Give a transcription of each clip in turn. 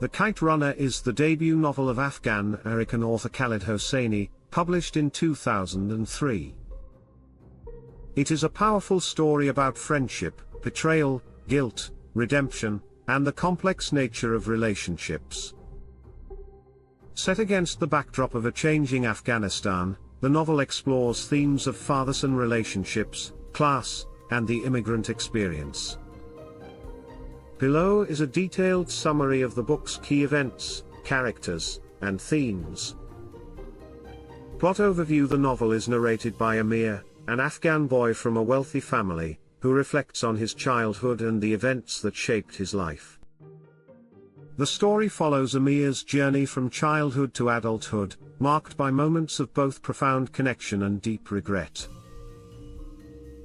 The Kite Runner is the debut novel of Afghan-American author Khaled Hosseini, published in 2003. It is a powerful story about friendship, betrayal, guilt, redemption, and the complex nature of relationships. Set against the backdrop of a changing Afghanistan, the novel explores themes of father-son relationships, class, and the immigrant experience. Below is a detailed summary of the book's key events, characters, and themes. Plot overview: the novel is narrated by Amir, an Afghan boy from a wealthy family, who reflects on his childhood and the events that shaped his life. The story follows Amir's journey from childhood to adulthood, marked by moments of both profound connection and deep regret.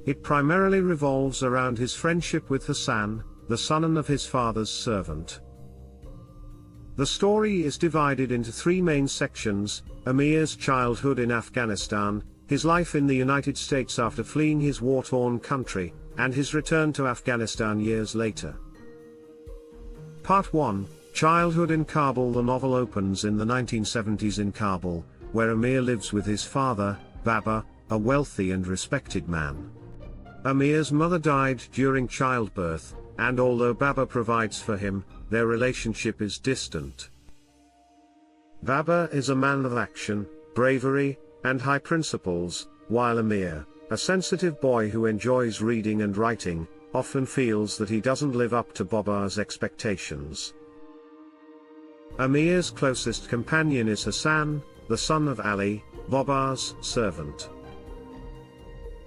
It primarily revolves around his friendship with Hassan, the son of his father's servant. The story is divided into three main sections: Amir's childhood in Afghanistan, his life in the United States after fleeing his war-torn country, and his return to Afghanistan years later. Part 1, Childhood in Kabul. The novel opens in the 1970s in Kabul, where Amir lives with his father, Baba, a wealthy and respected man. Amir's mother died during childbirth, and although Baba provides for him, their relationship is distant. Baba is a man of action, bravery, and high principles, while Amir, a sensitive boy who enjoys reading and writing, often feels that he doesn't live up to Baba's expectations. Amir's closest companion is Hassan, the son of Ali, Baba's servant.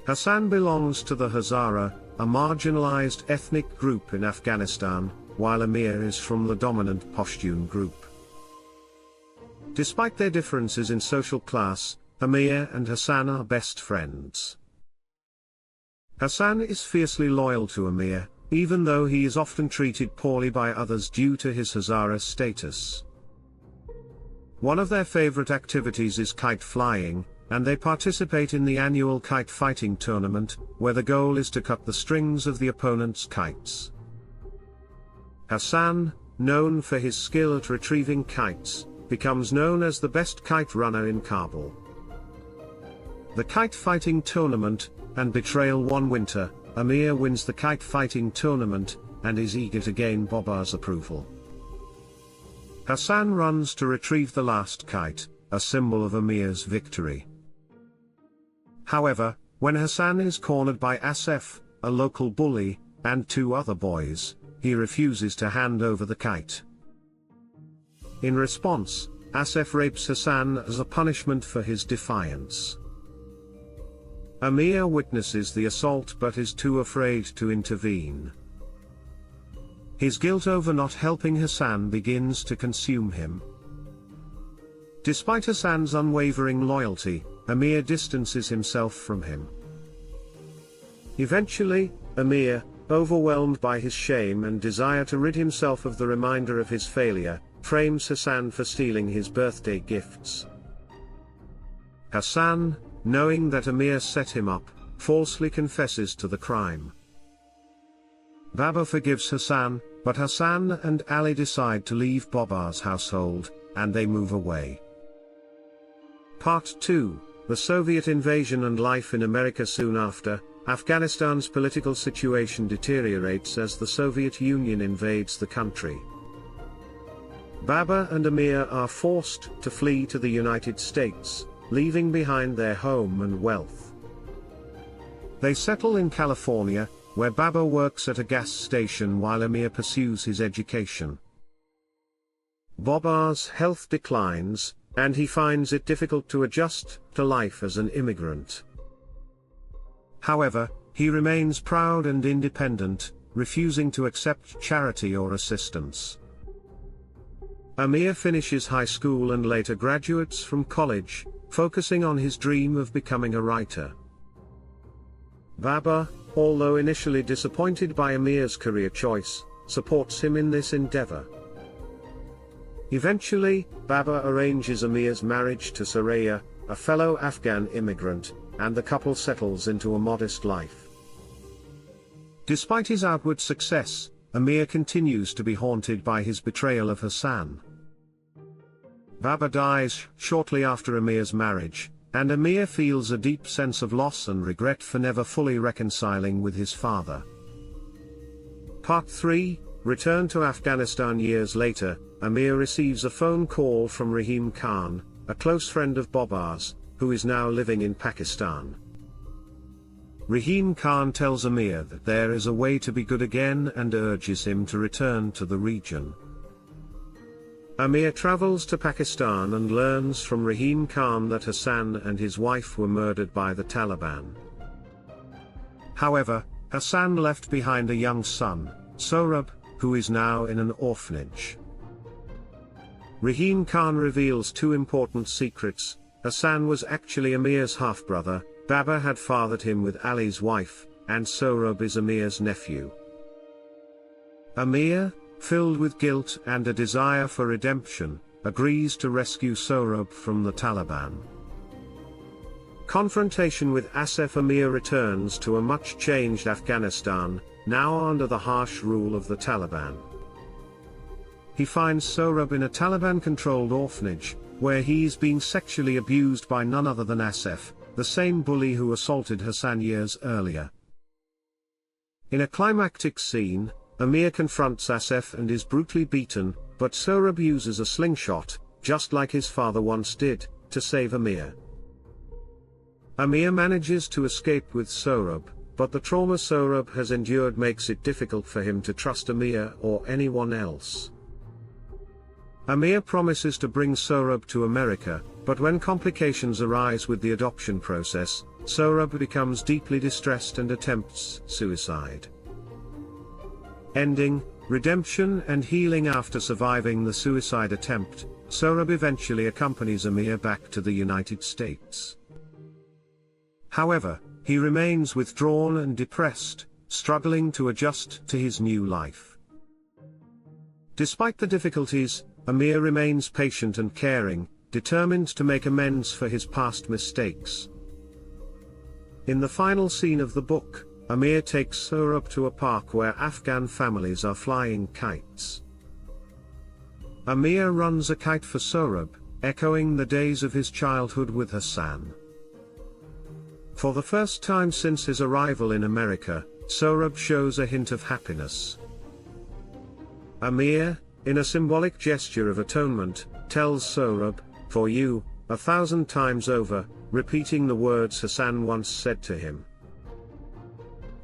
Hassan belongs to the Hazara, a marginalized ethnic group in Afghanistan, while Amir is from the dominant Pashtun group. Despite their differences in social class, Amir and Hassan are best friends. Hassan is fiercely loyal to Amir, even though he is often treated poorly by others due to his Hazara status. One of their favorite activities is kite flying, and they participate in the annual kite fighting tournament, where the goal is to cut the strings of the opponent's kites. Hassan, known for his skill at retrieving kites, becomes known as the best kite runner in Kabul. The kite fighting tournament and betrayal. One winter, Amir wins the kite fighting tournament, and is eager to gain Baba's approval. Hassan runs to retrieve the last kite, a symbol of Amir's victory. However, when Hassan is cornered by Asif, a local bully, and two other boys, he refuses to hand over the kite. In response, Asif rapes Hassan as a punishment for his defiance. Amir witnesses the assault but is too afraid to intervene. His guilt over not helping Hassan begins to consume him. Despite Hassan's unwavering loyalty, Amir distances himself from him. Eventually, Amir, overwhelmed by his shame and desire to rid himself of the reminder of his failure, frames Hassan for stealing his birthday gifts. Hassan, knowing that Amir set him up, falsely confesses to the crime. Baba forgives Hassan, but Hassan and Ali decide to leave Baba's household, and they move away. Part 2, The Soviet Invasion and Life in America. Soon after, Afghanistan's political situation deteriorates as the Soviet Union invades the country. Baba and Amir are forced to flee to the United States, leaving behind their home and wealth. They settle in California, where Baba works at a gas station while Amir pursues his education. Baba's health declines, and he finds it difficult to adjust to life as an immigrant. However, he remains proud and independent, refusing to accept charity or assistance. Amir finishes high school and later graduates from college, focusing on his dream of becoming a writer. Baba, although initially disappointed by Amir's career choice, supports him in this endeavor. Eventually, Baba arranges Amir's marriage to Saraya, a fellow Afghan immigrant, and the couple settles into a modest life. Despite his outward success, Amir continues to be haunted by his betrayal of Hassan. Baba dies shortly after Amir's marriage, and Amir feels a deep sense of loss and regret for never fully reconciling with his father. Part 3, Return to Afghanistan. Years later, Amir receives a phone call from Rahim Khan, a close friend of Baba's, who is now living in Pakistan. Rahim Khan tells Amir that there is a way to be good again and urges him to return to the region. Amir travels to Pakistan and learns from Rahim Khan that Hassan and his wife were murdered by the Taliban. However, Hassan left behind a young son, Sohrab, who is now in an orphanage. Rahim Khan reveals two important secrets. Hassan was actually Amir's half-brother, Baba had fathered him with Ali's wife, and Sohrab is Amir's nephew. Amir, filled with guilt and a desire for redemption, agrees to rescue Sohrab from the Taliban. Confrontation with Asif. Amir returns to a much-changed Afghanistan, now under the harsh rule of the Taliban. He finds Sohrab in a Taliban-controlled orphanage, where he is being sexually abused by none other than Asif, the same bully who assaulted Hassan years earlier. In a climactic scene, Amir confronts Asif and is brutally beaten, but Sohrab uses a slingshot, just like his father once did, to save Amir. Amir manages to escape with Sohrab, but the trauma Sohrab has endured makes it difficult for him to trust Amir or anyone else. Amir promises to bring Sohrab to America, but when complications arise with the adoption process, Sohrab becomes deeply distressed and attempts suicide. Ending, redemption and healing. After surviving the suicide attempt, Sohrab eventually accompanies Amir back to the United States. However, he remains withdrawn and depressed, struggling to adjust to his new life. Despite the difficulties, Amir remains patient and caring, determined to make amends for his past mistakes. In the final scene of the book, Amir takes Sohrab to a park where Afghan families are flying kites. Amir runs a kite for Sohrab, echoing the days of his childhood with Hassan. For the first time since his arrival in America, Sohrab shows a hint of happiness. Amir, in a symbolic gesture of atonement, tells Sohrab, "For you, 1,000 times over," repeating the words Hassan once said to him.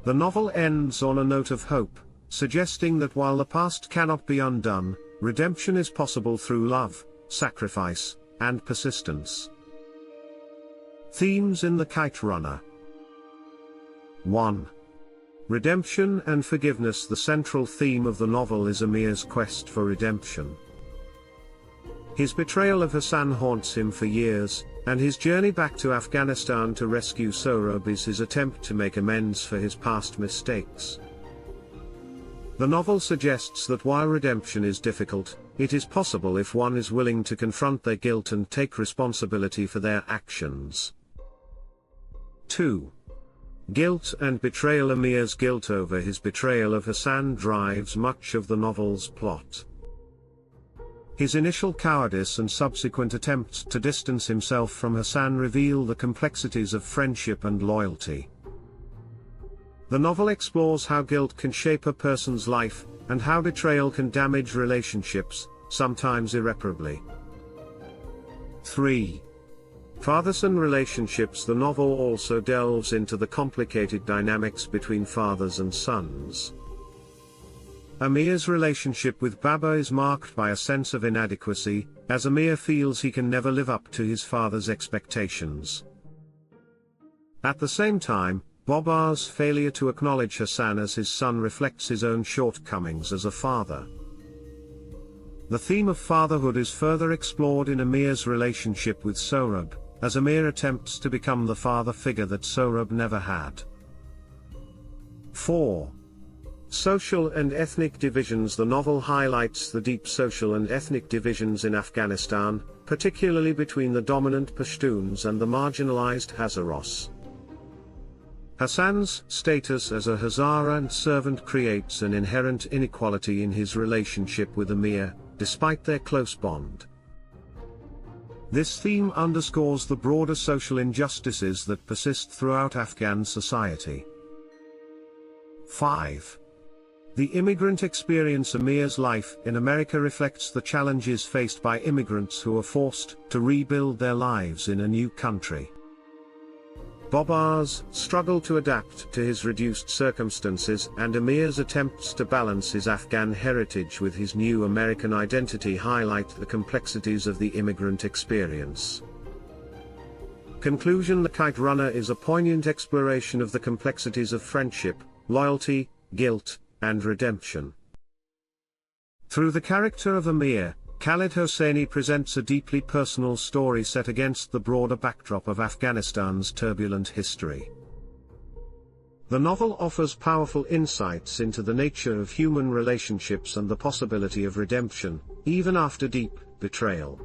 The novel ends on a note of hope, suggesting that while the past cannot be undone, redemption is possible through love, sacrifice, and persistence. Themes in the Kite Runner. 1. Redemption and forgiveness. The central theme of the novel is Amir's quest for redemption. His betrayal of Hassan haunts him for years, and his journey back to Afghanistan to rescue Sohrab is his attempt to make amends for his past mistakes. The novel suggests that while redemption is difficult, it is possible if one is willing to confront their guilt and take responsibility for their actions. 2. Guilt and betrayal. Amir's guilt over his betrayal of Hassan drives much of the novel's plot. His initial cowardice and subsequent attempts to distance himself from Hassan reveal the complexities of friendship and loyalty. The novel explores how guilt can shape a person's life, and how betrayal can damage relationships, sometimes irreparably. 3. Father-son relationships. The novel also delves into the complicated dynamics between fathers and sons. Amir's relationship with Baba is marked by a sense of inadequacy, as Amir feels he can never live up to his father's expectations. At the same time, Baba's failure to acknowledge Hassan as his son reflects his own shortcomings as a father. The theme of fatherhood is further explored in Amir's relationship with Sohrab, as Amir attempts to become the father figure that Sohrab never had. 4. Social and ethnic divisions. The novel highlights the deep social and ethnic divisions in Afghanistan, particularly between the dominant Pashtuns and the marginalized Hazaras. Hassan's status as a Hazara and servant creates an inherent inequality in his relationship with Amir, despite their close bond. This theme underscores the broader social injustices that persist throughout Afghan society. 5. The immigrant experience. Amir's life in America reflects the challenges faced by immigrants who are forced to rebuild their lives in a new country. Babar's struggle to adapt to his reduced circumstances and Amir's attempts to balance his Afghan heritage with his new American identity highlight the complexities of the immigrant experience. Conclusion. The Kite Runner is a poignant exploration of the complexities of friendship, loyalty, guilt, and redemption. Through the character of Amir, Khaled Hosseini presents a deeply personal story set against the broader backdrop of Afghanistan's turbulent history. The novel offers powerful insights into the nature of human relationships and the possibility of redemption, even after deep betrayal.